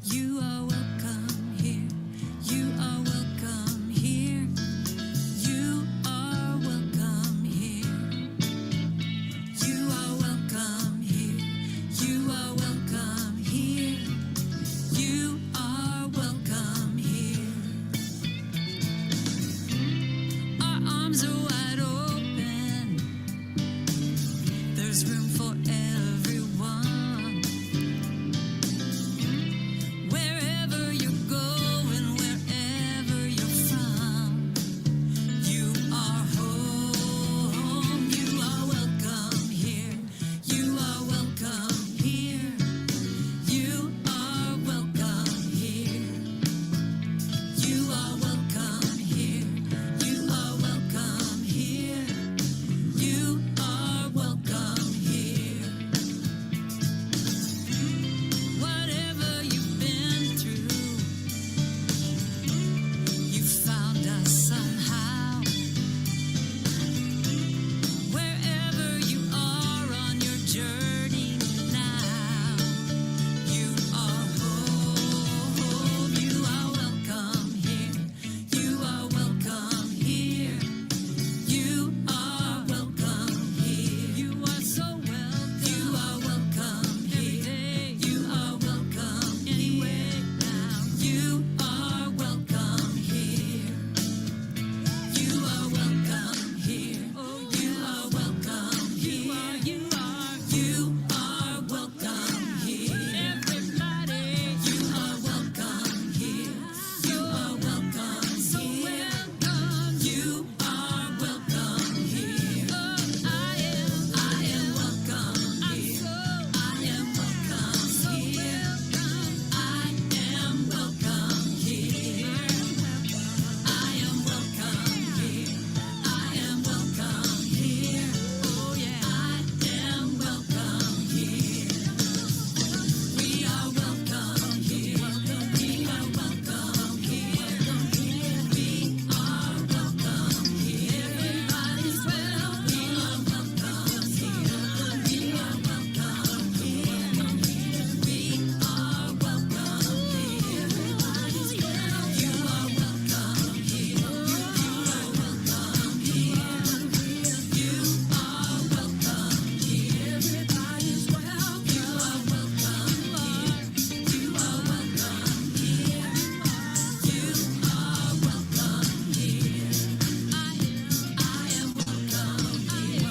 You are welcome here. You are welcome here. You are welcome here. You are welcome here. You are welcome here. You are welcome here. Our arms are wide open. There's room for everyone. Wherever you're going, wherever you're from, you are home. You are welcome here. You are welcome here. You are welcome here. You are welcome here. You are welcome here. You are welcome here. Whatever you've been through, you found us somehow. Wherever you are on your journey now, you are home. You are welcome here. You are welcome here. You are welcome here. You are so welcome. You are welcome here. You are welcome anywhere now. You are welcome here. You are welcome here. Oh, you are welcome here. You are welcome here. Everybody, you are welcome here. You are welcome here. You are welcome here. I am welcome here. I am welcome here. I am welcome here. I am welcome here. I am welcome here. Oh yeah, I am welcome here. We are welcome here. We are welcome here. We are welcome here. Everybody's welcome. We are welcome here. We are welcome here. We are welcome here. Everybody's welcome. You are welcome here. You are welcome here. You are welcome here. Everybody's welcome. You are welcome here. You are welcome here. You are welcome here. I am welcome here.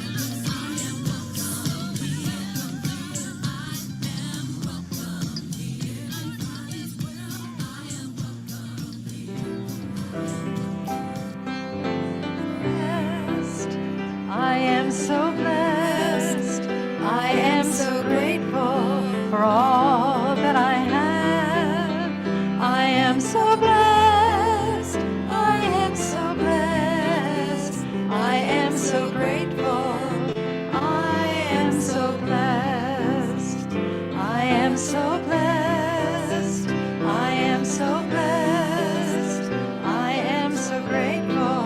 I am welcome here. I am welcome here. Everybody's welcome. I am welcome Blessed. I am so blessed. I am so grateful for all that I have. I am so blessed. I am so blessed. I am so grateful. I am so blessed. I am so blessed. I am so blessed. I am so grateful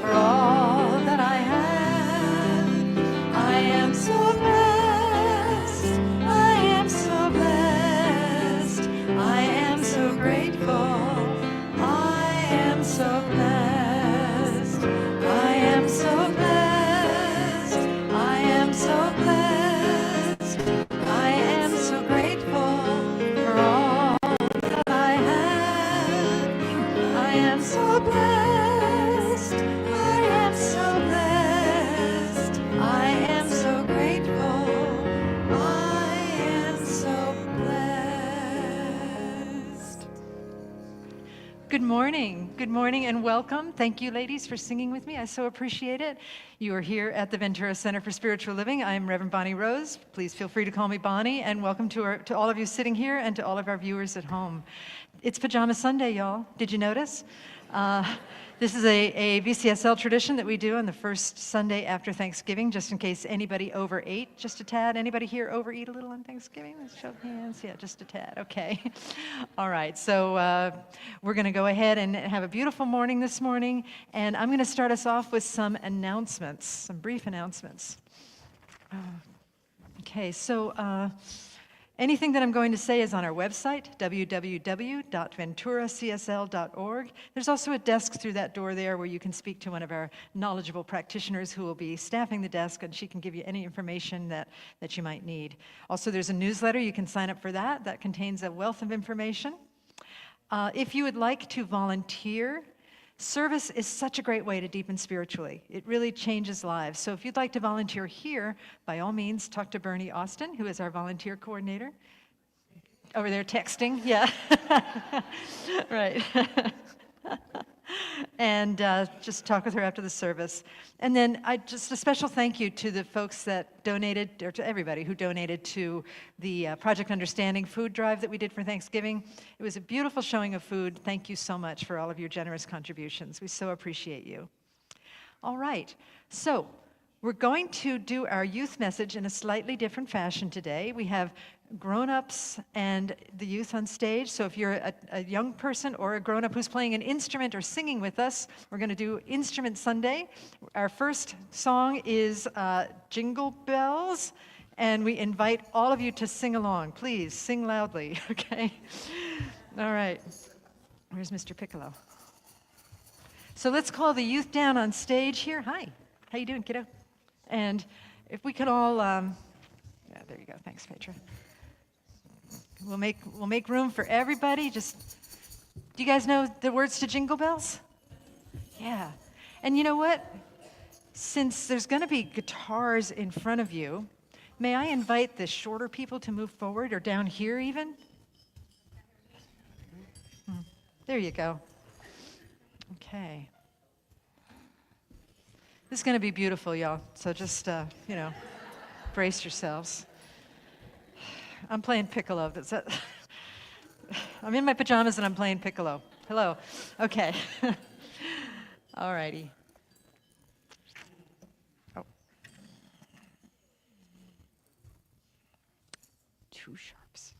for all that I have. I am so blessed. I am so blessed. I am so grateful. I am so blessed. I am so blessed. I am so blessed. I am so grateful for all that I have. I am so blessed. I am so blessed. I am so grateful. I am so blessed. Good morning, and welcome. Thank you, ladies, for singing with me. I so appreciate it. You are here at the Ventura Center for Spiritual Living. I'm Reverend Bonnie Rose. Please feel free to call me Bonnie, and welcome to all of you sitting here and to all of our viewers at home. It's Pajama Sunday, y'all. Did you notice? This is a VCSL tradition that we do on the first Sunday after Thanksgiving, just in case anybody overate just a tad. Anybody here overeat a little on Thanksgiving? Let's show of hands. Yeah, just a tad. Okay. All right. So we're going to go ahead and have a beautiful morning this morning, and I'm going to start us off with some announcements, some brief announcements. Okay. So Anything that I'm going to say is on our website, www.venturacsl.org. There's also a desk through that door there where you can speak to one of our knowledgeable practitioners who will be staffing the desk, and she can give you any information that you might need. Also, there's a newsletter. You can sign up for that. That contains a wealth of information. If you would like to volunteer, service is such a great way to deepen spiritually. It really changes lives. So if you'd like to volunteer here, by all means, talk to Bernie Austin, who is our volunteer coordinator. Over there texting, yeah. Right. And just talk with her after the service. And then just a special thank you to the folks that donated, or to everybody who donated to the Project Understanding food drive that we did for Thanksgiving. It was a beautiful showing of food. Thank you so much for all of your generous contributions. We so appreciate you. All right, so we're going to do our youth message in a slightly different fashion today. We have grown-ups and the youth on stage. So if you're a young person or a grown-up who's playing an instrument or singing with us, we're going to do Instrument Sunday. Our first song is Jingle Bells, and we invite all of you to sing along. Please sing loudly, okay? All right. Where's Mr. Piccolo? So let's call the youth down on stage here. Hi. How you doing, kiddo? And if we could all, yeah, there you go. Thanks, Petra. We'll make room for everybody. Just, do you guys know the words to Jingle Bells? Yeah. And you know what? Since there's going to be guitars in front of you, may I invite the shorter people to move forward, or down here even? There you go. Okay. This is going to be beautiful, y'all. So just, brace yourselves. I'm playing piccolo. I'm in my pajamas and I'm playing piccolo. Hello. Okay. All righty. Oh. Two sharps.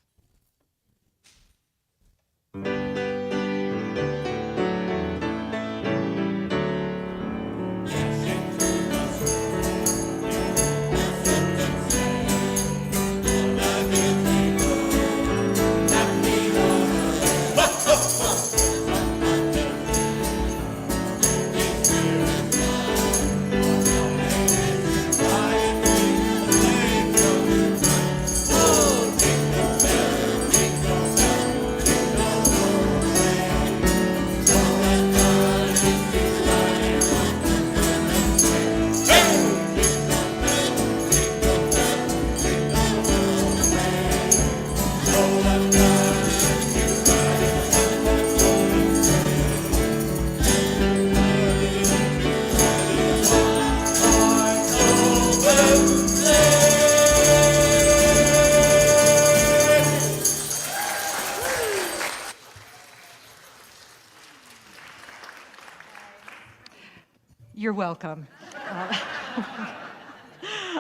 You're welcome.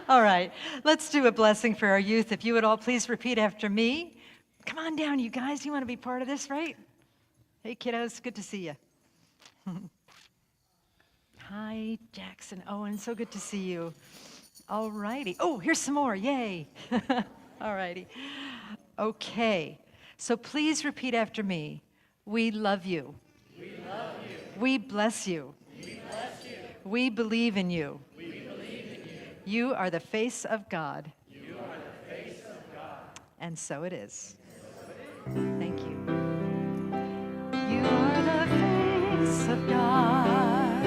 All right, let's do a blessing for our youth. If you would all please repeat after me. Come on down, you guys. You want to be part of this, right? Hey, kiddos, good to see you. Hi, Jackson Owen, so good to see you. All righty. Oh, here's some more, yay. All righty. Okay, so please repeat after me. We love you. We love you. We bless you. We bless you. We believe in you. We believe in you. You are the face of God. You are the face of God. And so it is. Thank you. You are the face of God.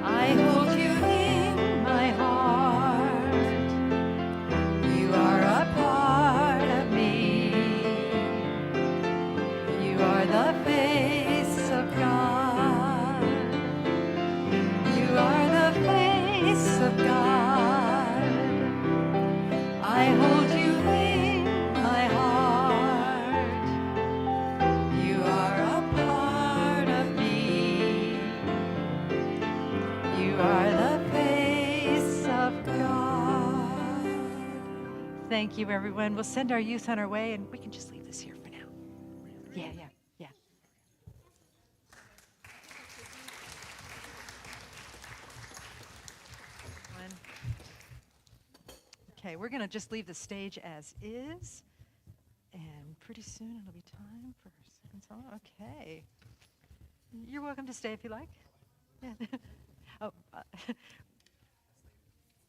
I hold you in my heart. You are a part of me. You are the face of God. You are the face of God. I hold you in my heart. You are a part of me. You are the face of God. Thank you, everyone. We'll send our youth on our way, and we can just leave this here for now. Yeah. Okay, we're going to just leave the stage as is. And pretty soon it'll be time for our second solo. Okay. You're welcome to stay if you like. Yeah. Oh,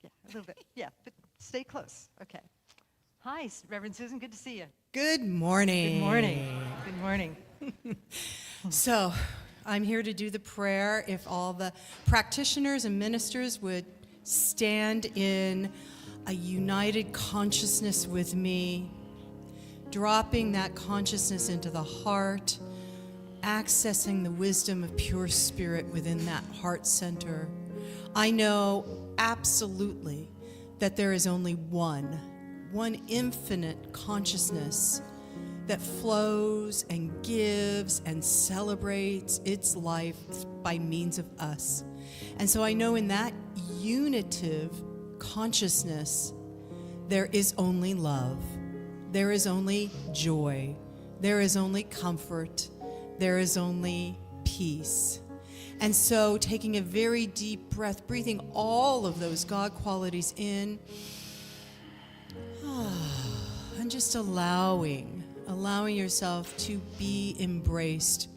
yeah, a little bit. Yeah, but stay close. Okay. Hi, Reverend Susan. Good to see you. Good morning. Good morning. Good morning. So, I'm here to do the prayer. If all the practitioners and ministers would stand in a united consciousness with me, dropping that consciousness into the heart, accessing the wisdom of pure spirit within that heart center. I know absolutely that there is only one infinite consciousness that flows and gives and celebrates its life by means of us. And so I know in that unitive consciousness, there is only love, there is only joy, there is only comfort, there is only peace. And so taking a very deep breath, breathing all of those God qualities in, and just allowing yourself to be embraced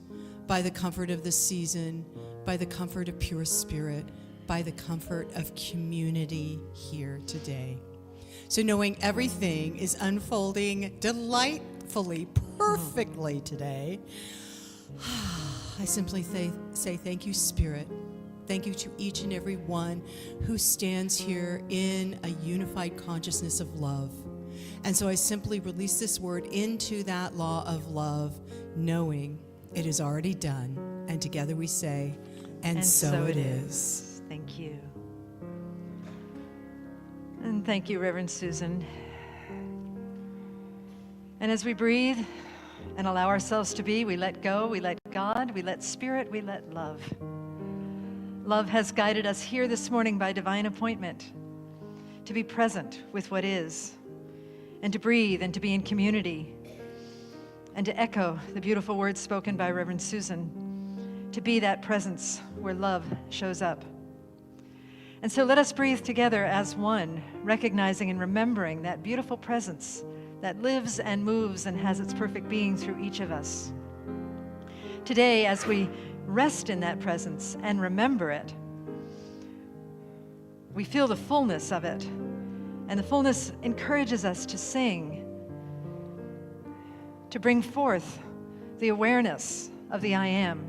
by the comfort of the season, by the comfort of pure spirit, by the comfort of community here today. So knowing everything is unfolding delightfully, perfectly today, I simply say thank you, Spirit. Thank you to each and every one who stands here in a unified consciousness of love. And so I simply release this word into that law of love, knowing it is already done. And together we say, and so it is. Thank you. And thank you, Reverend Susan. And as we breathe and allow ourselves to be, we let go, we let God, we let Spirit, we let love. Love has guided us here this morning by divine appointment to be present with what is, and to breathe and to be in community, and to echo the beautiful words spoken by Reverend Susan, to be that presence where love shows up. And so let us breathe together as one, recognizing and remembering that beautiful presence that lives and moves and has its perfect being through each of us. Today, as we rest in that presence and remember it, we feel the fullness of it. And the fullness encourages us to sing, to bring forth the awareness of the I am.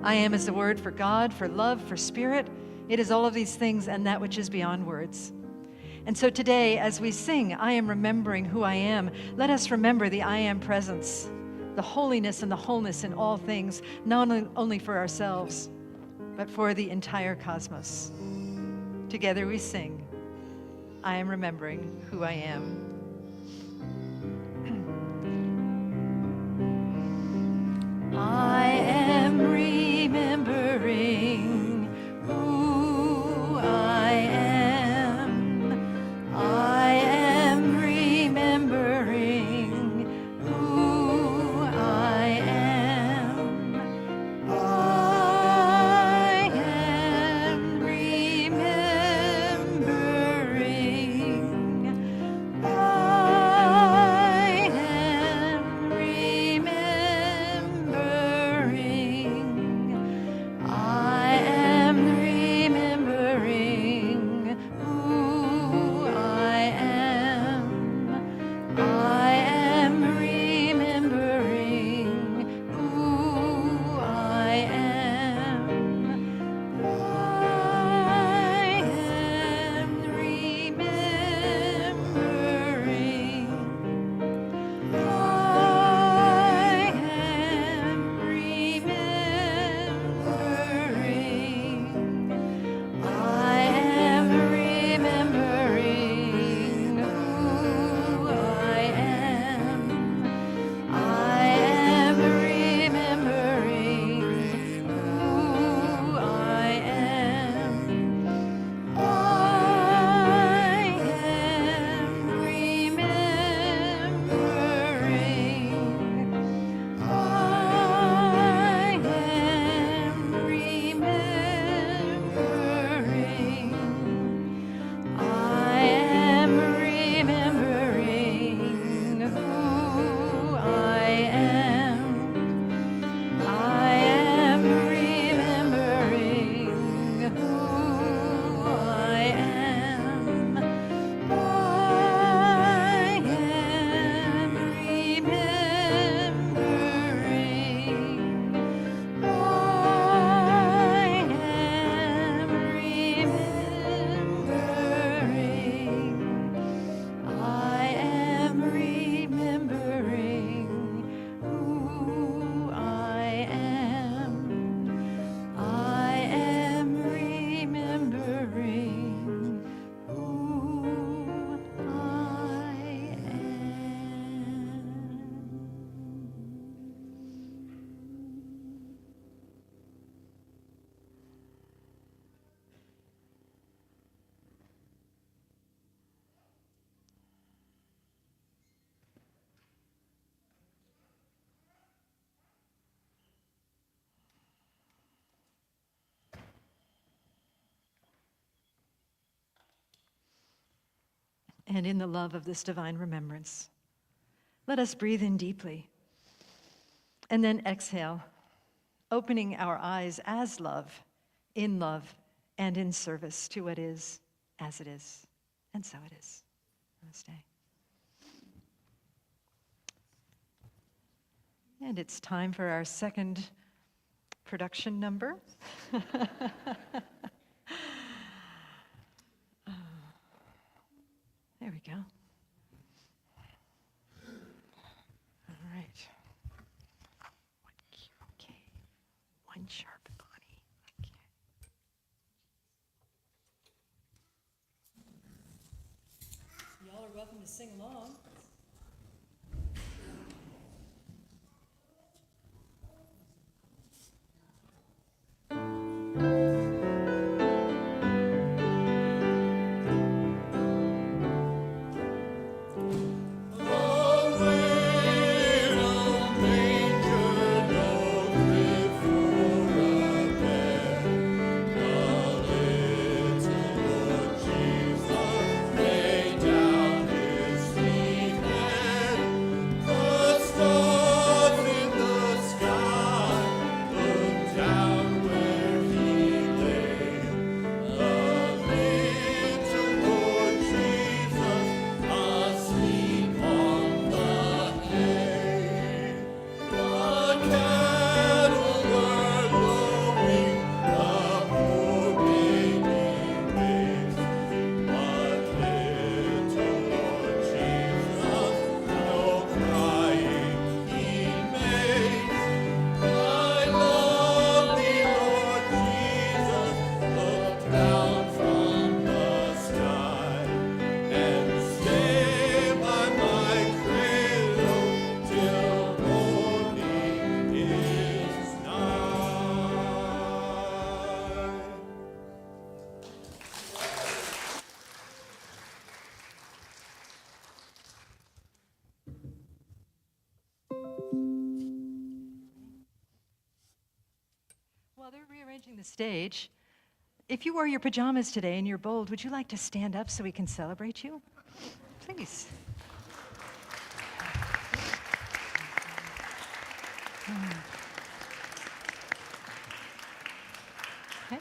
I am is the word for God, for love, for spirit. It is all of these things and that which is beyond words. And so today, as we sing, I am remembering who I am, let us remember the I am presence, the holiness and the wholeness in all things, not only for ourselves, but for the entire cosmos. Together we sing, I am remembering who I am. I am remembering who I am. I am remembering who I am. I am remembering. I and in the love of this divine remembrance. Let us breathe in deeply and then exhale, opening our eyes as love, and in service to what is, as it is, and so it is. Namaste. And it's time for our second production number. There we go. All right. Okay. One sharp, Bonnie. Okay. Y'all are welcome to sing along. While they're rearranging the stage, if you wore your pajamas today and you're bold, would you like to stand up so we can celebrate you? Please. Hey.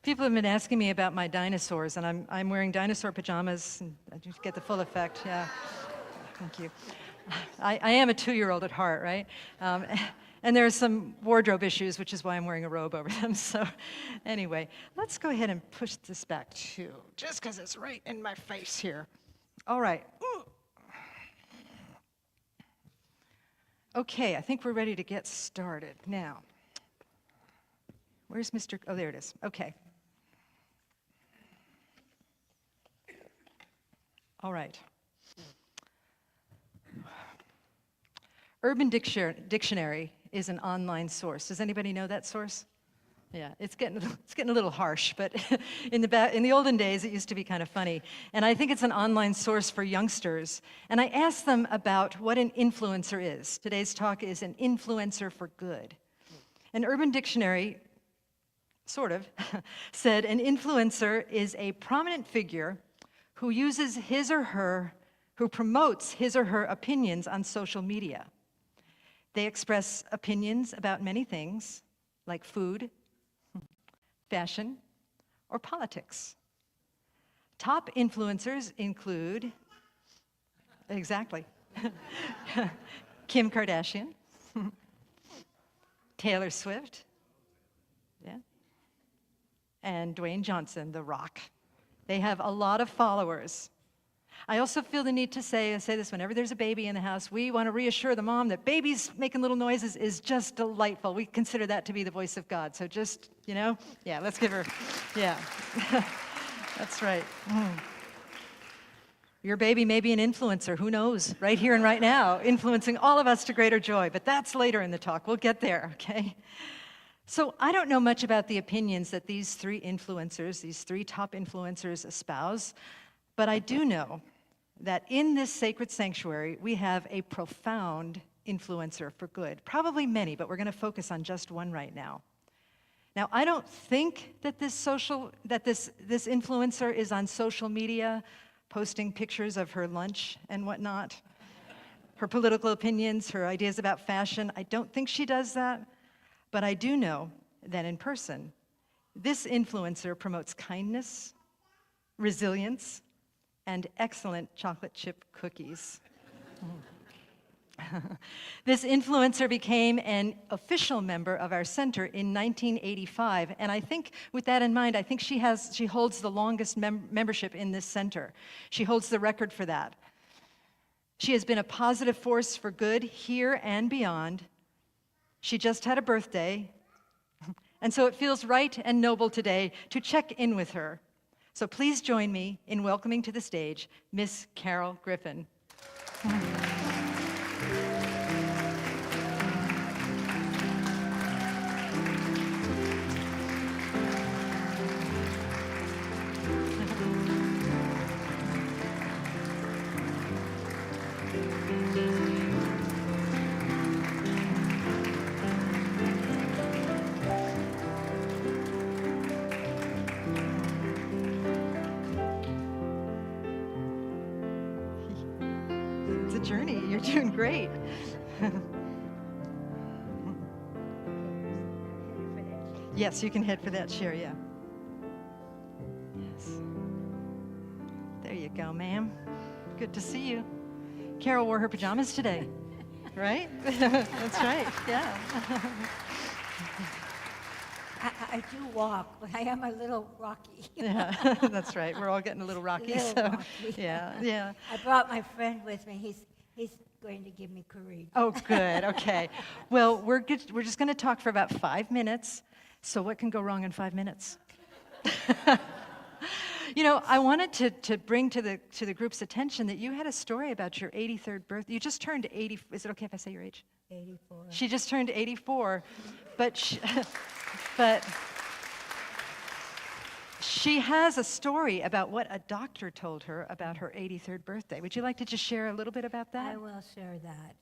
People have been asking me about my dinosaurs, and I'm wearing dinosaur pajamas, and I just get the full effect. Yeah. Thank you. I am a 2-year-old at heart, right? And there are some wardrobe issues, which is why I'm wearing a robe over them. So anyway, let's go ahead and push this back too, just because it's right in my face here. All right. Ooh. Okay, I think we're ready to get started now. Where's Mr. Oh, there it is. Okay. All right. Urban Dictionary is an online source. Does anybody know that source? Yeah, it's getting a little harsh, but in the olden days, it used to be kind of funny. And I think it's an online source for youngsters. And I asked them about what an influencer is. Today's talk is an influencer for good. And Urban Dictionary, sort of, said an influencer is a prominent figure who promotes his or her opinions on social media. They express opinions about many things, like food, fashion, or politics. Top influencers include, exactly, Kim Kardashian, Taylor Swift, yeah, and Dwayne Johnson, The Rock. They have a lot of followers. I also feel the need to say this whenever there's a baby in the house, we want to reassure the mom that babies making little noises is just delightful. We consider that to be the voice of God. So just, yeah, let's give her, yeah. That's right. Your baby may be an influencer, who knows, right here and right now, influencing all of us to greater joy. But that's later in the talk. We'll get there, okay? So I don't know much about the opinions that these three top influencers espouse, but I do know that in this sacred sanctuary, we have a profound influencer for good. Probably many, but we're going to focus on just one right now. Now, I don't think that this influencer is on social media posting pictures of her lunch and whatnot, her political opinions, her ideas about fashion. I don't think she does that, but I do know that in person, this influencer promotes kindness, resilience, and excellent chocolate chip cookies. This influencer became an official member of our center in 1985, and I think with that in mind, I think she holds the longest membership in this center. She holds the record for that. She has been a positive force for good here and beyond. She just had a birthday, and so it feels right and noble today to check in with her. So please join me in welcoming to the stage Miss Carol Griffin. It's a journey. You're doing great. Yes, you can head for that chair, yeah. Yes. There you go, ma'am. Good to see you. Carol wore her pajamas today, right? That's right, yeah. I do walk, but I am a little rocky. Yeah, that's right. We're all getting a little rocky, Little so rocky. yeah. I brought my friend with me. He's going to give me courage. Oh, good. Okay. Well, we're just going to talk for about 5 minutes. So what can go wrong in 5 minutes? You know, I wanted to bring to the group's attention that you had a story about your 83rd birthday. You just turned 80. Is it okay if I say your age? 84. She just turned 84, but she has a story about what a doctor told her about her 83rd birthday. Would you like to just share a little bit about that? I will share that.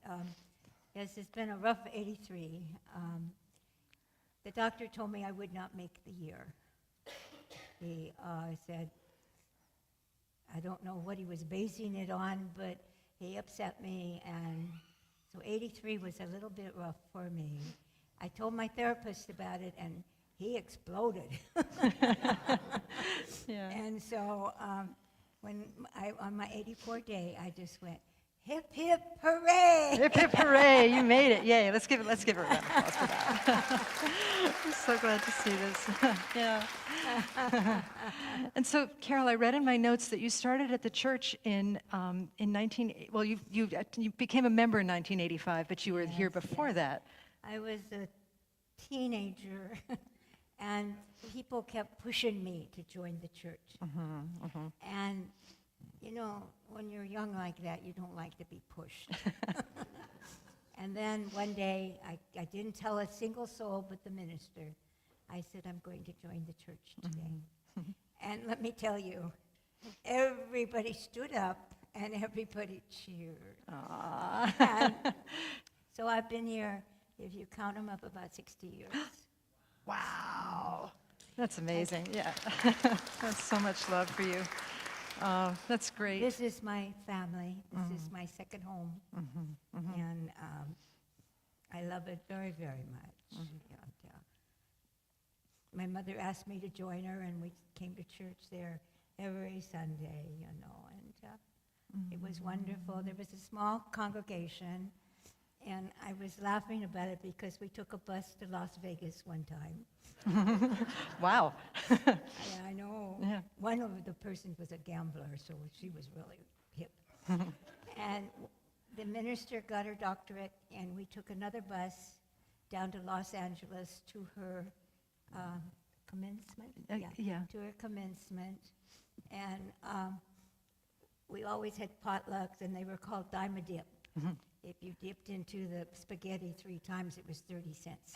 Yes, it's been a rough 83. The doctor told me I would not make the year. He said, I don't know what he was basing it on, but he upset me, and so 83 was a little bit rough for me. I told my therapist about it, and he exploded. Yeah. And so on my 84th day, I just went, hip, hip, hooray! Hip, hip, hooray, you made it. Yay, let's give her a round of applause for that. I'm so glad to see this. Yeah. And so, Carol, I read in my notes that you started at the church in you became a member in 1985, but you were here before that. I was a teenager, and people kept pushing me to join the church. And, you know, when you're young like that, you don't like to be pushed. And then one day, I didn't tell a single soul but the minister. I said, I'm going to join the church today. And let me tell you, everybody stood up and everybody cheered. And so I've been here, if you count them up, about 60 years. Wow. That's amazing. Yeah. That's so much love for you. That's great. This is my family. This is my second home. And I love it very, very much. And, my mother asked me to join her, and we came to church there every Sunday, you know, and it was wonderful. There was a small congregation, and I was laughing about it because we took a bus to Las Vegas one time. Wow. Yeah, I know. Yeah. One of the persons was a gambler, so she was really hip. And the minister got her doctorate, and we took another bus down to Los Angeles to her commencement. Yeah. To her commencement. And we always had potlucks, and they were called dime a dip. If you dipped into the spaghetti 3 times, it was 30 cents.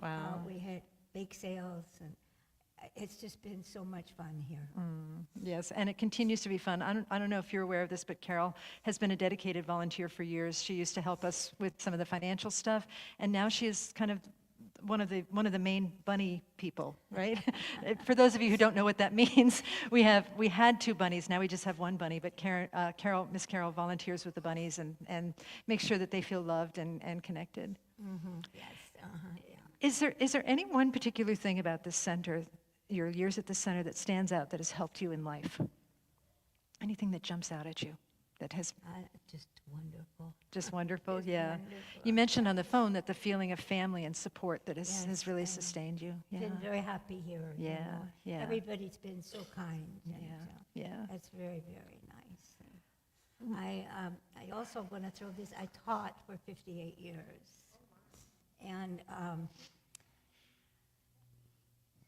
Wow. We had bake sales, and it's just been so much fun here. Yes, and it continues to be fun. I don't know if you're aware of this, but Carol has been a dedicated volunteer for years. She used to help us with some of the financial stuff, and now she is kind of one of the main bunny people, right? For those of you who don't know what that means, we had 2 bunnies. Now we just have 1 bunny. But Miss Carol volunteers with the bunnies and makes sure that they feel loved and connected. Yes. Yeah. Is there any one particular thing about this center, your years at the center, that stands out that has helped you in life? Anything that jumps out at you that has Just wonderful. just wonderful? Just Yeah. wonderful. You mentioned on the phone that the feeling of family and support that Yes, has really and sustained you. Yeah. Been very happy here. you Yeah, know. yeah. Everybody's been so kind. And, Yeah. That's very, very nice. And I also want to throw this. I taught for 58 years, and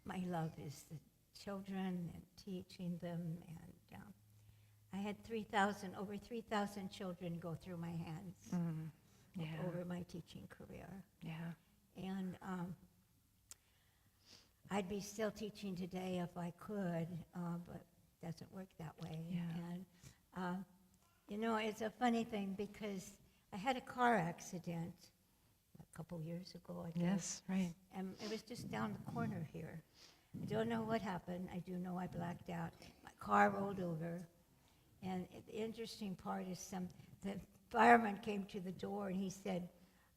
my love is the children and teaching them. And I had over 3,000 children go through my hands Yeah. over my teaching career. Yeah. And I'd be still teaching today if I could, but it doesn't work that way. Yeah. And, it's a funny thing because I had a car accident a couple years ago, I guess. Yes, right. And it was just down the corner here. I don't know what happened. I do know I blacked out. My car rolled over. And the interesting part is the fireman came to the door and he said,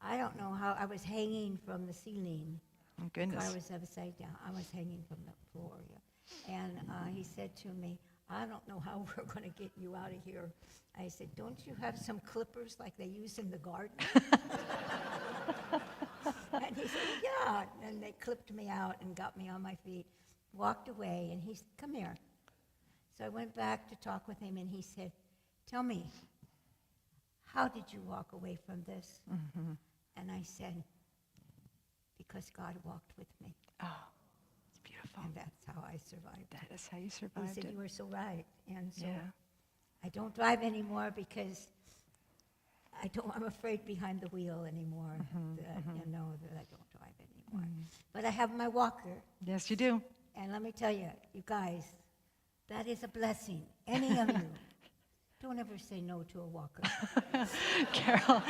I don't know how, I was hanging from the ceiling. Oh, The goodness. car was upside down. I was hanging from the floor. Yeah. And he said to me, I don't know how we're going to get you out of here. I said, don't you have some clippers like they use in the garden? And he said, yeah. And they clipped me out and got me on my feet, walked away, and he said, come here. So I went back to talk with him, and he said, tell me, how did you walk away from this? And I said, because God walked with me, Oh, it's beautiful. and that's how I survived. That is how you He survived said, it. you were so right. And so Yeah. I don't drive anymore because I'm afraid behind the wheel anymore, that I don't drive anymore. But I have my walker, Yes, you do. and let me tell you, you guys, that is a blessing. Any of you, don't ever say no to a walker. Carol,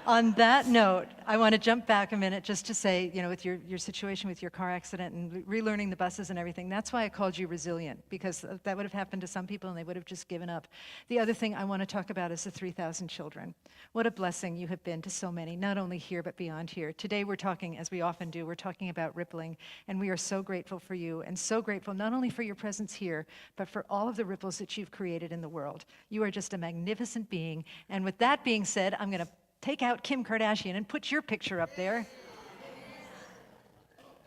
on that note, I want to jump back a minute just to say, with your situation with your car accident and relearning the buses and everything, that's why I called you resilient, because that would have happened to some people and they would have just given up. The other thing I want to talk about is the 3,000 children. What a blessing you have been to so many, not only here but beyond here. Today we're talking, as we often do, we're talking about rippling, and we are so grateful for you and so grateful not only for your presence here, but for all of the ripples that you've created in the world. You are just a magnificent being. And with that being said, I'm going to take out Kim Kardashian and put your picture up there.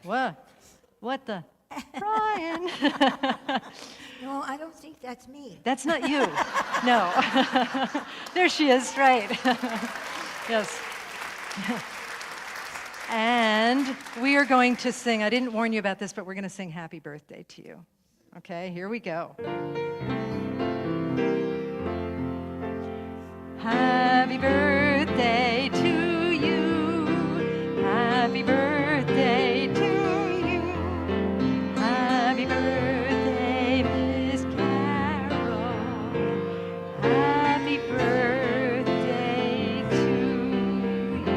What? What the? Brian. No, I don't think that's me. That's not you. No. There she is, right. Yes. And we are going to sing, I didn't warn you about this, but we're going to sing Happy Birthday to you. Okay, here we go. Happy birthday to you. Happy birthday to you. Happy birthday, Miss Carol. Happy birthday to you.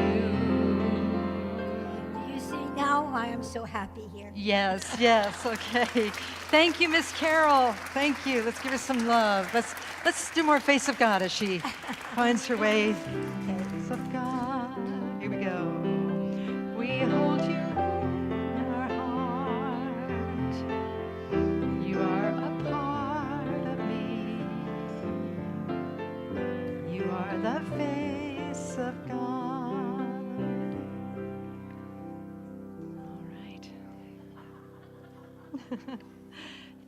Do you see now why I'm so happy here? Yes, yes, okay. Thank you, Miss Carol. Thank you. Let's give her some love. Let's do more Face of God as she finds her way. Face of God. Here we go. We hold you in our heart. You are a part of me. You are the face of God. All right.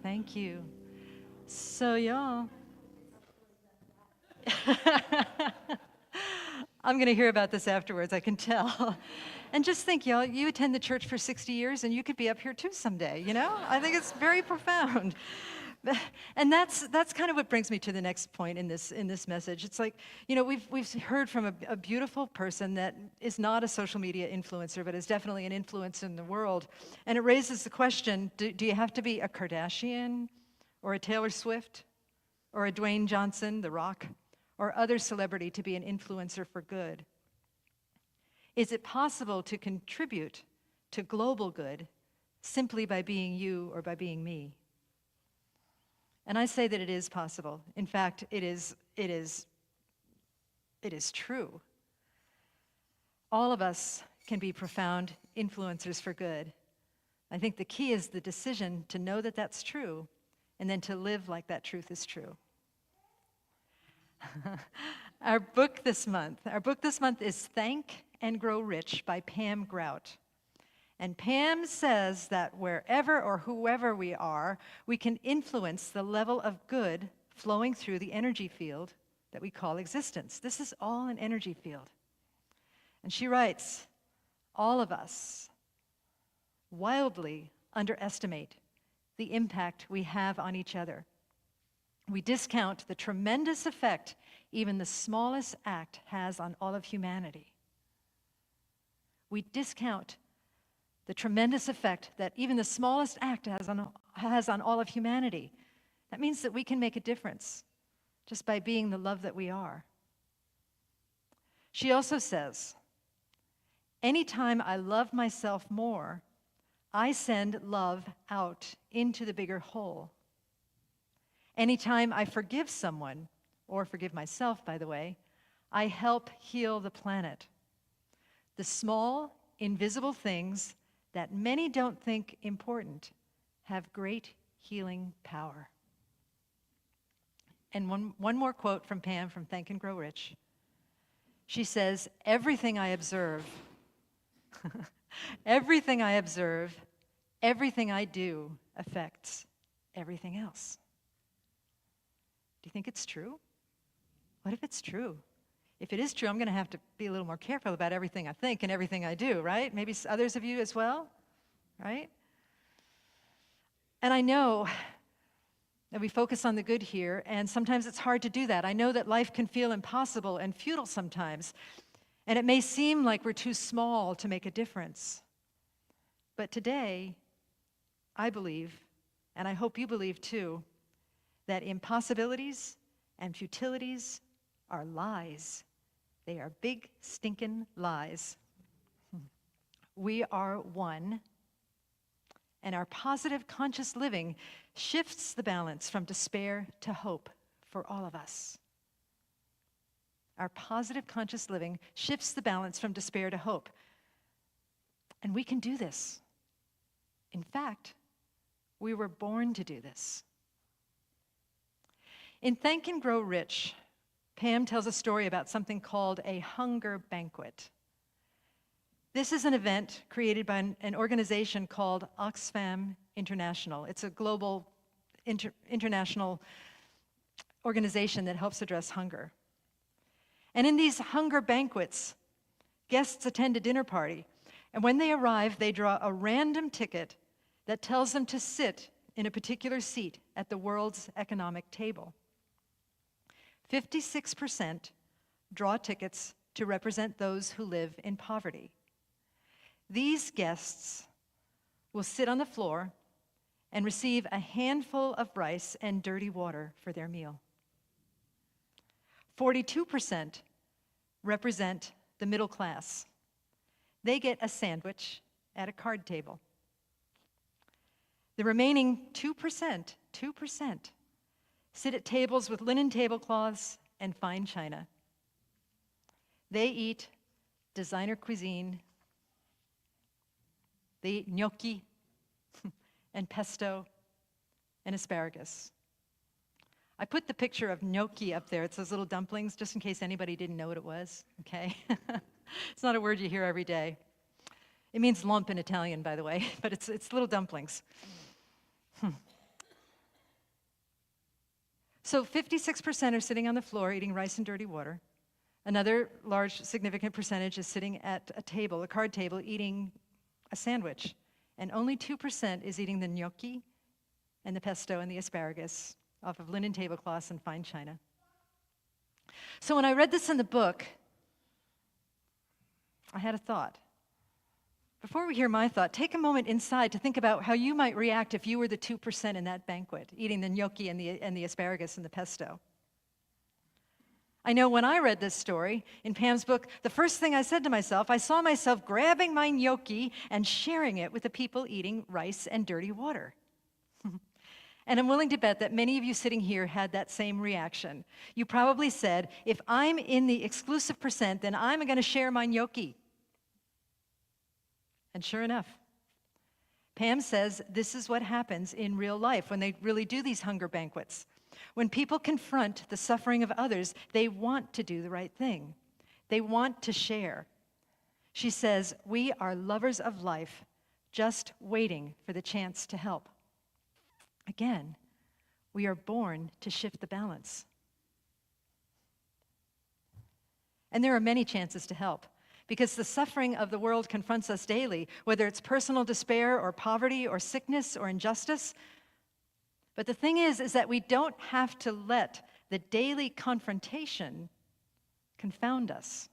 Thank you. So, y'all. I'm going to hear about this afterwards, I can tell. And just think, y'all, you attend the church for 60 years and you could be up here too someday, I think it's very profound. And that's kind of what brings me to the next point in this message. It's like, we've heard from a beautiful person that is not a social media influencer, but is definitely an influence in the world. And it raises the question, do you have to be a Kardashian or a Taylor Swift or a Dwayne Johnson, The Rock, or other celebrity to be an influencer for good? Is it possible to contribute to global good simply by being you or by being me. And I say that it is possible. In fact, it is true. All of us can be profound influencers for good. I think the key is the decision to know that that's true and then to live like that truth is true. Our book this month is Thank and Grow Rich by Pam Grout. And Pam says that wherever or whoever we are, we can influence the level of good flowing through the energy field that we call existence. This is all an energy field. And she writes, all of us wildly underestimate the impact we have on each other. We discount the tremendous effect even the smallest act has on all of humanity. We discount the tremendous effect that even the smallest act has on all of humanity. That means that we can make a difference just by being the love that we are. She also says, anytime I love myself more, I send love out into the bigger whole. Anytime I forgive someone, or forgive myself, by the way, I help heal the planet. The small, invisible things that many don't think important have great healing power. And one more quote from Pam from Thank and Grow Rich. She says, everything I observe, everything I observe, everything I do affects everything else. Do you think it's true? What if it's true? If it is true, I'm going to have to be a little more careful about everything I think and everything I do, right? Maybe others of you as well, right? And I know that we focus on the good here, and sometimes it's hard to do that. I know that life can feel impossible and futile sometimes, and it may seem like we're too small to make a difference. But today, I believe, and I hope you believe too, that impossibilities and futilities are lies. They are big, stinking lies. We are one, and our positive, conscious living shifts the balance from despair to hope for all of us. Our positive, conscious living shifts the balance from despair to hope. And we can do this. In fact, we were born to do this. In Thank and Grow Rich, Pam tells a story about something called a hunger banquet. This is an event created by an organization called Oxfam International. It's a global international organization that helps address hunger. And in these hunger banquets, guests attend a dinner party, and when they arrive, they draw a random ticket that tells them to sit in a particular seat at the world's economic table. 56% draw tickets to represent those who live in poverty. These guests will sit on the floor and receive a handful of rice and dirty water for their meal. 42% represent the middle class. They get a sandwich at a card table. The remaining 2% sit at tables with linen tablecloths and fine china. They eat designer cuisine. They eat gnocchi and pesto and asparagus. I put the picture of gnocchi up there. It's those little dumplings, just in case anybody didn't know what it was, okay? It's not a word you hear every day. It means lump in Italian, by the way, but it's little dumplings. So 56% are sitting on the floor eating rice and dirty water. Another large, significant percentage is sitting at a table, a card table, eating a sandwich. And only 2% is eating the gnocchi and the pesto and the asparagus off of linen tablecloths and fine china. So when I read this in the book, I had a thought. Before we hear my thought, take a moment inside to think about how you might react if you were the 2% in that banquet, eating the gnocchi and the asparagus and the pesto. I know when I read this story in Pam's book, the first thing I said to myself, I saw myself grabbing my gnocchi and sharing it with the people eating rice and dirty water. And I'm willing to bet that many of you sitting here had that same reaction. You probably said, if I'm in the exclusive percent, then I'm going to share my gnocchi. And sure enough, Pam says this is what happens in real life when they really do these hunger banquets. When people confront the suffering of others, they want to do the right thing. They want to share. She says, we are lovers of life, just waiting for the chance to help. Again, we are born to shift the balance. And there are many chances to help, because the suffering of the world confronts us daily, whether it's personal despair or poverty or sickness or injustice. But the thing is that we don't have to let the daily confrontation confound us.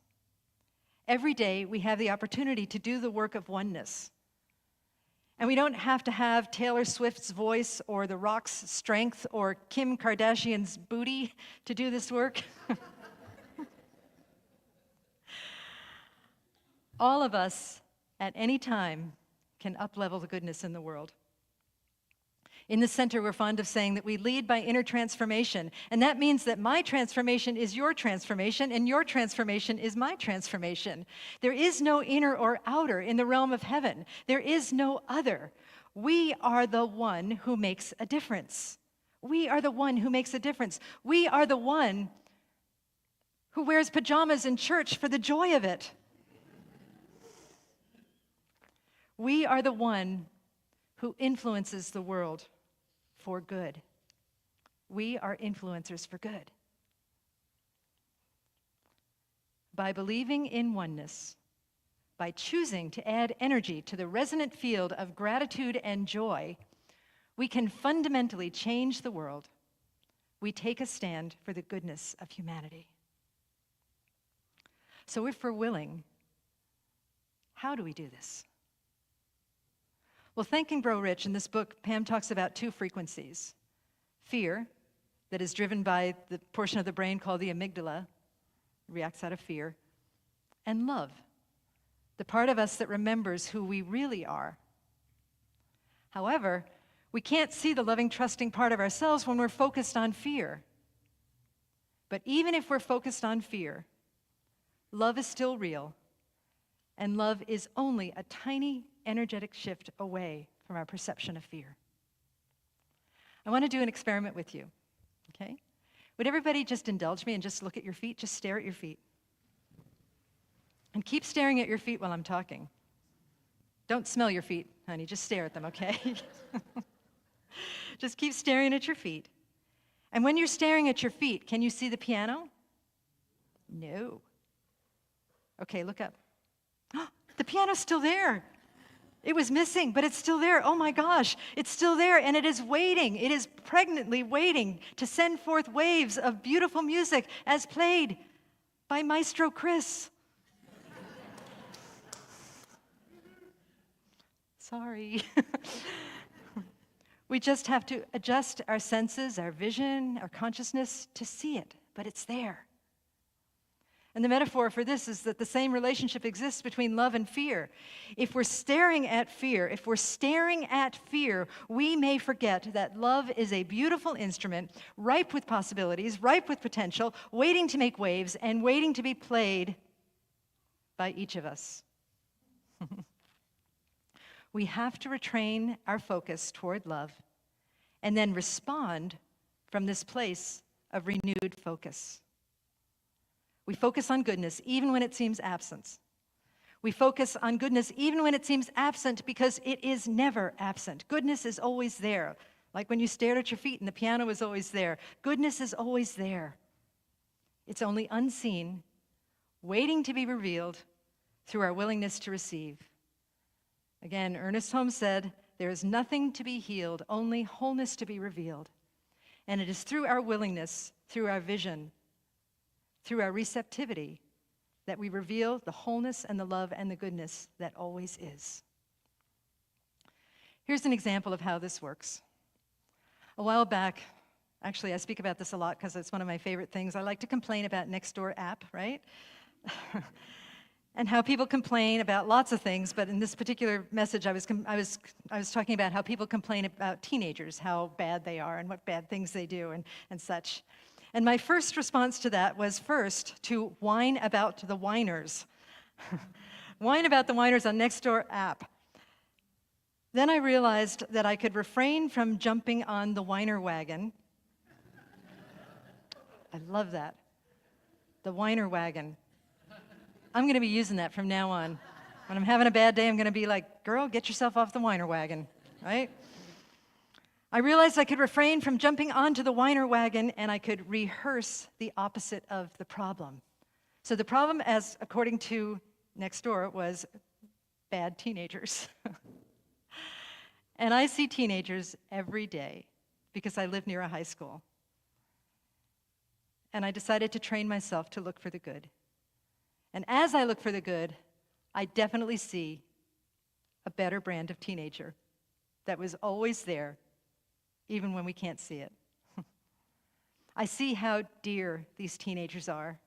Every day we have the opportunity to do the work of oneness. And we don't have to have Taylor Swift's voice or The Rock's strength or Kim Kardashian's booty to do this work. All of us at any time can up-level the goodness in the world. In the center, we're fond of saying that we lead by inner transformation, and that means that my transformation is your transformation, and your transformation is my transformation. There is no inner or outer in the realm of heaven. There is no other. We are the one who makes a difference. We are the one who makes a difference. We are the one who wears pajamas in church for the joy of it. We are the one who influences the world for good. We are influencers for good. By believing in oneness, by choosing to add energy to the resonant field of gratitude and joy, we can fundamentally change the world. We take a stand for the goodness of humanity. So if we're willing, how do we do this? Well, Think and Grow Rich, in this book, Pam talks about two frequencies. Fear, that is driven by the portion of the brain called the amygdala, reacts out of fear, and love, the part of us that remembers who we really are. However, we can't see the loving, trusting part of ourselves when we're focused on fear. But even if we're focused on fear, love is still real, and love is only a tiny energetic shift away from our perception of fear. I want to do an experiment with you, okay? Would everybody just indulge me and just look at your feet? Just stare at your feet. And keep staring at your feet while I'm talking. Don't smell your feet, honey. Just stare at them, okay? Just keep staring at your feet. And when you're staring at your feet, can you see the piano? No. Okay, look up. The piano's still there. It was missing, but it's still there. Oh my gosh, it's still there, and it is waiting. It is pregnantly waiting to send forth waves of beautiful music as played by Maestro Chris. Sorry. We just have to adjust our senses, our vision, our consciousness to see it, but it's there. And the metaphor for this is that the same relationship exists between love and fear. If we're staring at fear, we may forget that love is a beautiful instrument, ripe with possibilities, ripe with potential, waiting to make waves and waiting to be played by each of us. We have to retrain our focus toward love and then respond from this place of renewed focus. We focus on goodness even when it seems absent. We focus on goodness even when it seems absent because it is never absent. Goodness is always there. Like when you stared at your feet and the piano was always there. Goodness is always there. It's only unseen, waiting to be revealed through our willingness to receive. Again, Ernest Holmes said, there is nothing to be healed, only wholeness to be revealed. And it is through our willingness, through our vision, through our receptivity, that we reveal the wholeness and the love and the goodness that always is. Here's an example of how this works. A while back, Actually, I speak about this a lot because it's one of my favorite things. I like to complain about Nextdoor app, right? And how people complain about lots of things, but in this particular message, I was talking about how people complain about teenagers, how bad they are and what bad things they do and such. And my first response to that was first to whine about the whiners. Whine about the whiners on Nextdoor app. Then I realized that I could refrain from jumping on the whiner wagon. I love that. The whiner wagon. I'm going to be using that from now on. When I'm having a bad day, I'm going to be like, girl, get yourself off the whiner wagon, right? I realized I could refrain from jumping onto the whiner wagon, and I could rehearse the opposite of the problem. So the problem, as according to Nextdoor, was bad teenagers. And I see teenagers every day because I live near a high school. And I decided to train myself to look for the good. And as I look for the good, I definitely see a better brand of teenager that was always there, even when we can't see it. I see how dear these teenagers are.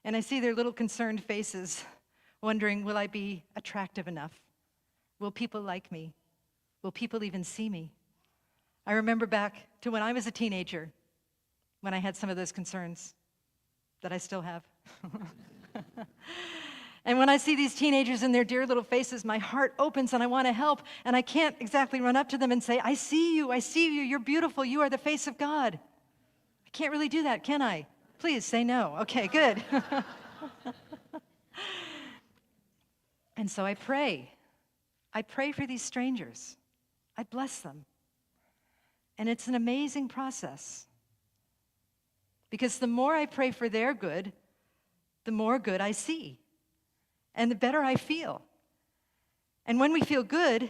And I see their little concerned faces, wondering, will I be attractive enough? Will people like me? Will people even see me? I remember back to when I was a teenager, when I had some of those concerns that I still have. And when I see these teenagers in their dear little faces, my heart opens and I want to help, and I can't exactly run up to them and say, I see you, you're beautiful, you are the face of God. I can't really do that, can I? Please say no. Okay, good. And so I pray. I pray for these strangers. I bless them. And it's an amazing process. Because the more I pray for their good, the more good I see. And the better I feel. And when we feel good,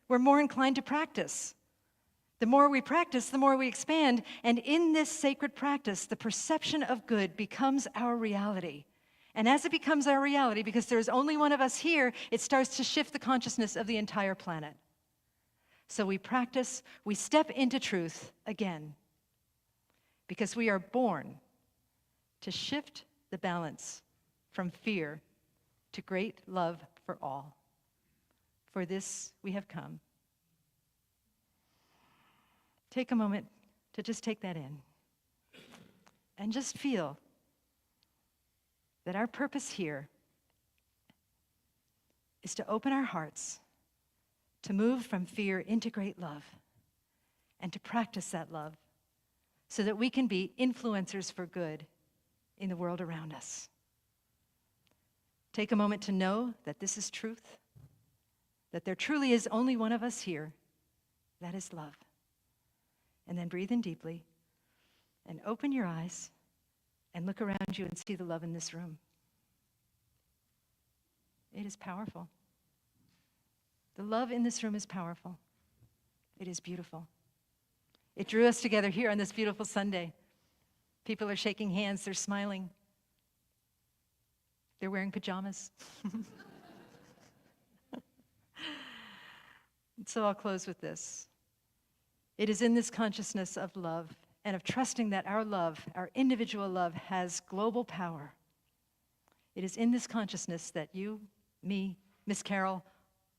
we're more inclined to practice. The more we practice, the more we expand. And in this sacred practice, the perception of good becomes our reality. And as it becomes our reality, because there's only one of us here, it starts to shift the consciousness of the entire planet. So we practice, we step into truth again. Because we are born to shift the balance from fear to great love for all. For this we have come. Take a moment to just take that in. And just feel that our purpose here is to open our hearts, to move from fear into great love, and to practice that love so that we can be influencers for good in the world around us. Take a moment to know that this is truth, that there truly is only one of us here. That is love. And then breathe in deeply and open your eyes and look around you and see the love in this room. It is powerful. The love in this room is powerful. It is beautiful. It drew us together here on this beautiful Sunday. People are shaking hands, they're smiling. They're wearing pajamas. So I'll close with this. It is in this consciousness of love and of trusting that our love, our individual love, has global power. It is in this consciousness that you, me, Miss Carol,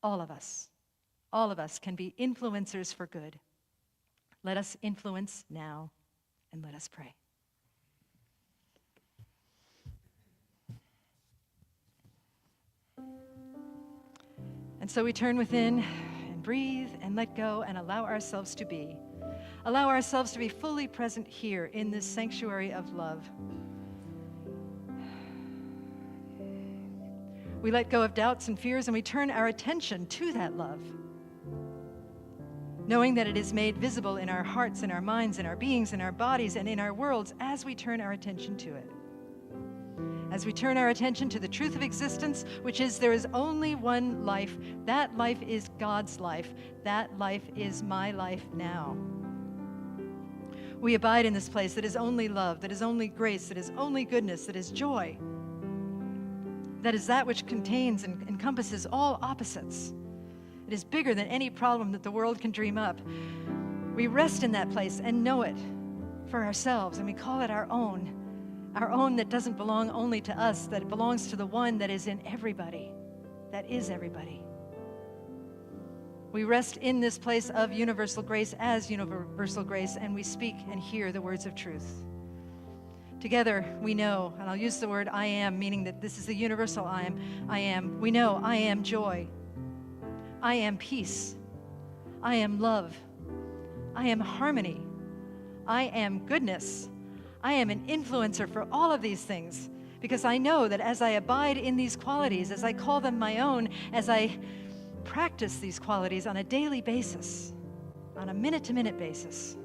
all of us can be influencers for good. Let us influence now, and let us pray. And so we turn within and breathe and let go and allow ourselves to be. Allow ourselves to be fully present here in this sanctuary of love. We let go of doubts and fears and we turn our attention to that love, knowing that it is made visible in our hearts, in our minds, in our beings, in our bodies, and in our worlds as we turn our attention to it. As we turn our attention to the truth of existence, which is there is only one life. That life is God's life. That life is my life now. We abide in this place that is only love, that is only grace, that is only goodness, that is joy. That is that which contains and encompasses all opposites. It is bigger than any problem that the world can dream up. We rest in that place and know it. for ourselves, and we call it our own that doesn't belong only to us, that it belongs to the one that is in everybody, that is everybody. We rest in this place of universal grace as universal grace, and we speak and hear the words of truth. Together, we know, and I'll use the word I am, meaning that this is the universal I am. We know I am joy. I am peace. I am love. I am harmony. I am goodness. I am an influencer for all of these things, because I know that as I abide in these qualities, as I call them my own, as I practice these qualities on a daily basis, on a minute-to-minute basis,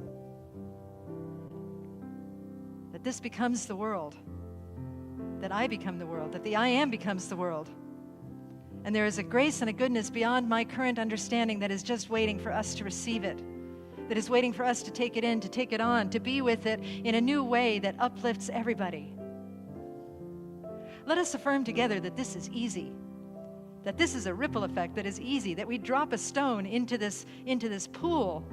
that this becomes the world, that I become the world, that the I am becomes the world. And there is a grace and a goodness beyond my current understanding that is just waiting for us to receive it, that is waiting for us to take it in, to take it on, to be with it in a new way that uplifts everybody. Let us affirm together that this is easy, that this is a ripple effect that is easy, that we drop a stone into this pool,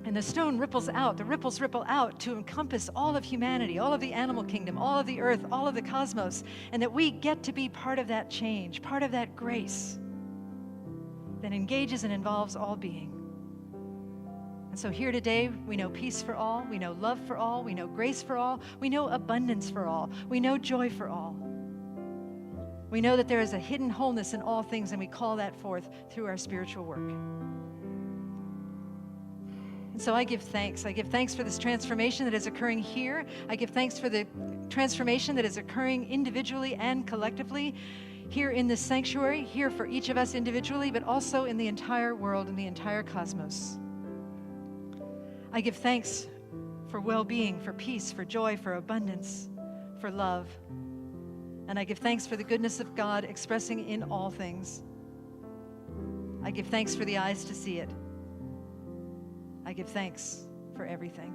and the stone ripples out, the ripples ripple out to encompass all of humanity, all of the animal kingdom, all of the earth, all of the cosmos, and that we get to be part of that change, part of that grace that engages and involves all being. And so here today, we know peace for all, we know love for all, we know grace for all, we know abundance for all, we know joy for all. We know that there is a hidden wholeness in all things, and we call that forth through our spiritual work. And so I give thanks. I give thanks for this transformation that is occurring here. I give thanks for the transformation that is occurring individually and collectively here in this sanctuary, here for each of us individually, but also in the entire world, in the entire cosmos. I give thanks for well-being, for peace, for joy, for abundance, for love. And I give thanks for the goodness of God expressing in all things. I give thanks for the eyes to see it. I give thanks for everything.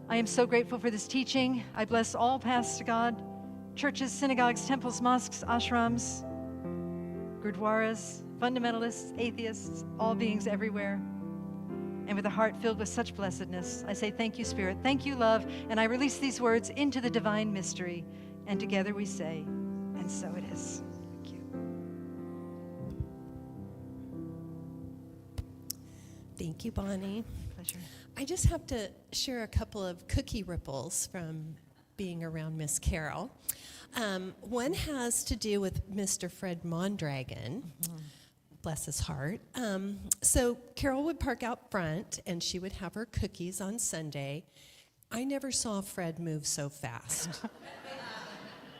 I am so grateful for this teaching. I bless all paths to God, churches, synagogues, temples, mosques, ashrams, gurdwaras, fundamentalists, atheists, all beings everywhere. And with a heart filled with such blessedness, I say thank you, Spirit, thank you, love, and I release these words into the divine mystery. And together we say, and so it is. Thank you. Thank you, Bonnie. Pleasure. I just have to share a couple of cookie ripples from being around Miss Carol. One has to do with Mr. Fred Mondragon. Bless his heart. So Carol would park out front, and she would have her cookies on Sunday. I never saw Fred move so fast,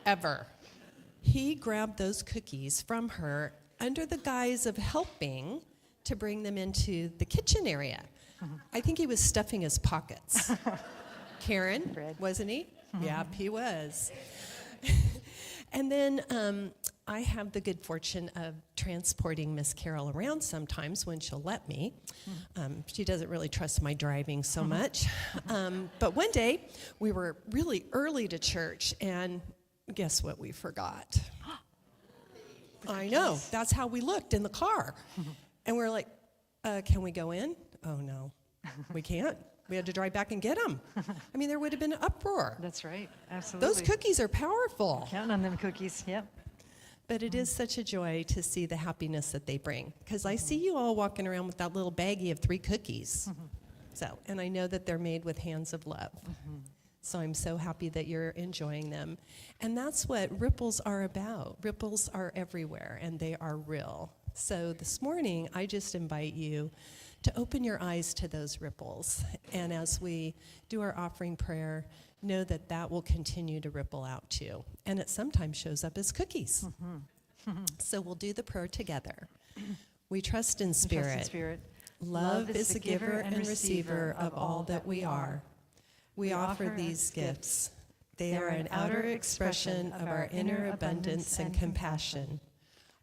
ever. He grabbed those cookies from her under the guise of helping to bring them into the kitchen area. I think he was stuffing his pockets. Karen, Fred. wasn't he? Yep, he was. And then I have the good fortune of transporting Miss Carol around sometimes when she'll let me. She doesn't really trust my driving so much. But one day, we were really early to church, and guess what we forgot? I know. That's how we looked in the car. And we're like, can we go in? Oh, no, we can't. We had to drive back and get them. I mean, there would have been an uproar. That's right. Absolutely. Those cookies are powerful. Counting on them cookies. Yep. But it is such a joy to see the happiness that they bring. Because I see you all walking around with that little baggie of 3 cookies. So, and I know that they're made with hands of love. So I'm so happy that you're enjoying them. And that's what ripples are about. Ripples are everywhere, and they are real. So this morning, I just invite you to open your eyes to those ripples. And as we do our offering prayer, know that that will continue to ripple out too. And it sometimes shows up as cookies. So we'll do the prayer together. We trust in spirit. Trust in spirit. Love is the giver and receiver of all that we are. We offer these gifts. They are an outer expression of our inner abundance and compassion.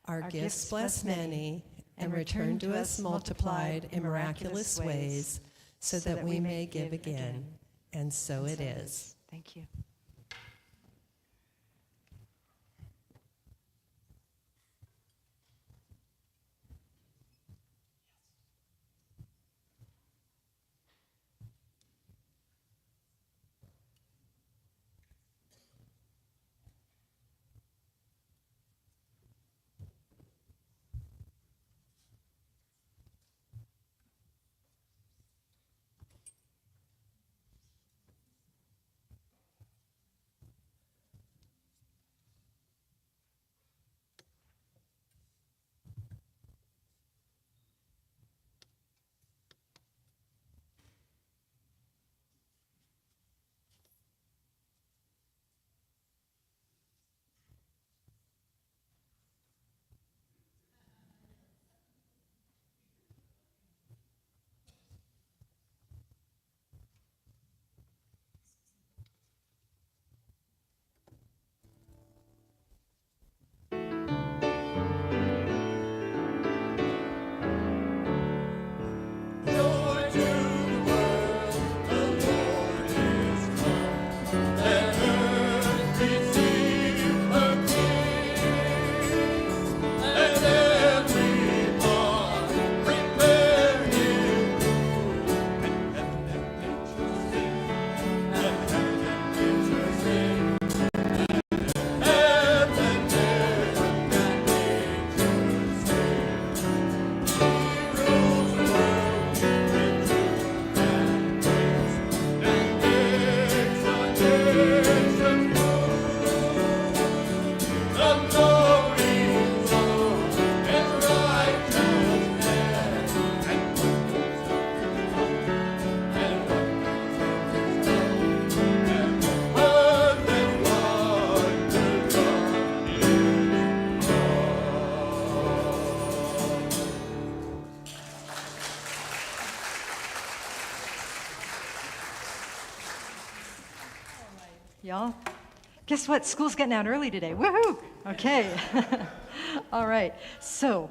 Our gifts bless many and return to us multiplied in miraculous ways, so that we may give again. And so it is. Thank you. y'all. Guess what? School's getting out early today. Woohoo! Okay. All right. So,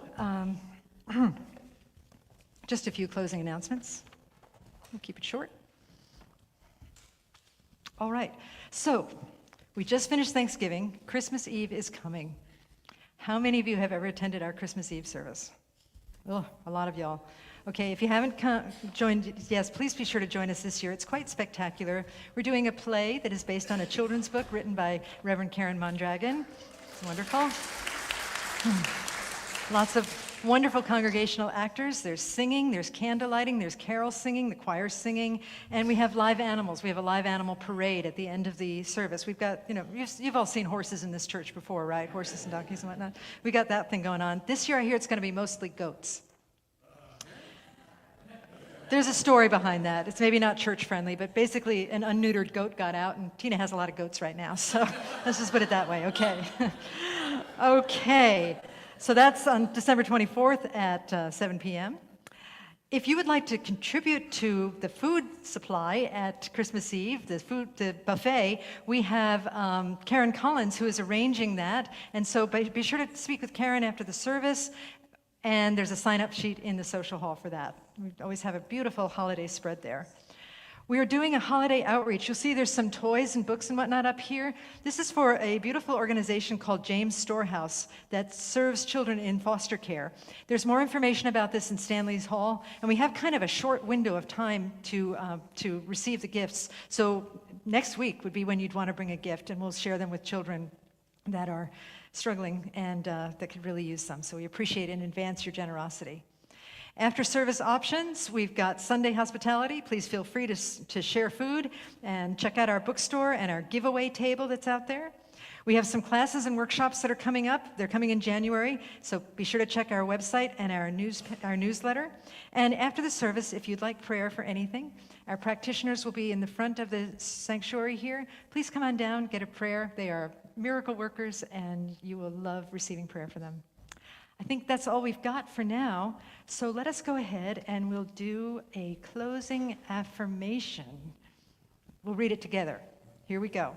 just a few closing announcements. We'll keep it short. All right. So, we just finished Thanksgiving. Christmas Eve is coming. How many of you have ever attended our Christmas Eve service? Oh, a lot of y'all. Okay, if you haven't joined, yes, please be sure to join us this year. It's quite spectacular. We're doing a play that is based on a children's book written by Reverend Karen Mondragon. It's wonderful. Lots of wonderful congregational actors. There's singing, there's candle lighting, there's carol singing, the choir's singing, and we have live animals. We have a live animal parade at the end of the service. We've got, you've all seen horses in this church before, right? Horses and donkeys and whatnot. We got that thing going on. This year I hear it's going to be mostly goats. There's a story behind that. It's maybe not church friendly, but basically an unneutered goat got out, and Tina has a lot of goats right now, so let's just put it that way, okay. Okay, so that's on December 24th at 7 p.m. If you would like to contribute to the food supply at Christmas Eve, the buffet, we have Karen Collins who is arranging that, and so be sure to speak with Karen after the service. And there's a sign-up sheet in the social hall for that. We always have a beautiful holiday spread there. We are doing a holiday outreach. You'll see there's some toys and books and whatnot up here. This is for a beautiful organization called James Storehouse that serves children in foster care. There's more information about this in Stanley's Hall, and we have kind of a short window of time to receive the gifts. So next week would be when you'd want to bring a gift, and we'll share them with children that are struggling and that could really use some. So we appreciate in advance your generosity. After service options, we've got Sunday hospitality. Please feel free to share food and check out our bookstore and our giveaway table that's out there. We have some classes and workshops that are coming up. They're coming in January, so be sure to check our website and our newsletter. And after the service, if you'd like prayer for anything, our practitioners will be in the front of the sanctuary here. Please come on down, get a prayer. They are miracle workers, and you will love receiving prayer for them. I think that's all we've got for now. So let us go ahead and we'll do a closing affirmation. We'll read it together. Here we go.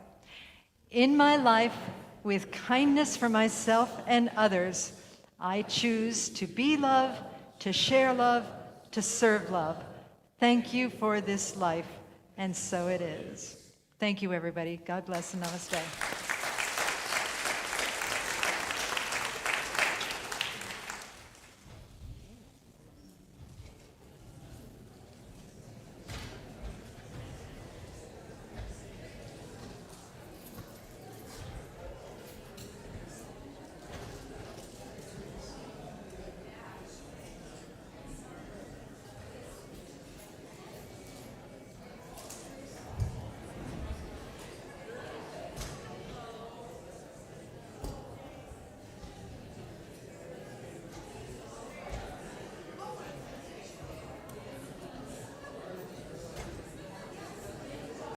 In my life, with kindness for myself and others, I choose to be love, to share love, to serve love. Thank you for this life, and so it is. Thank you, everybody. God bless and namaste.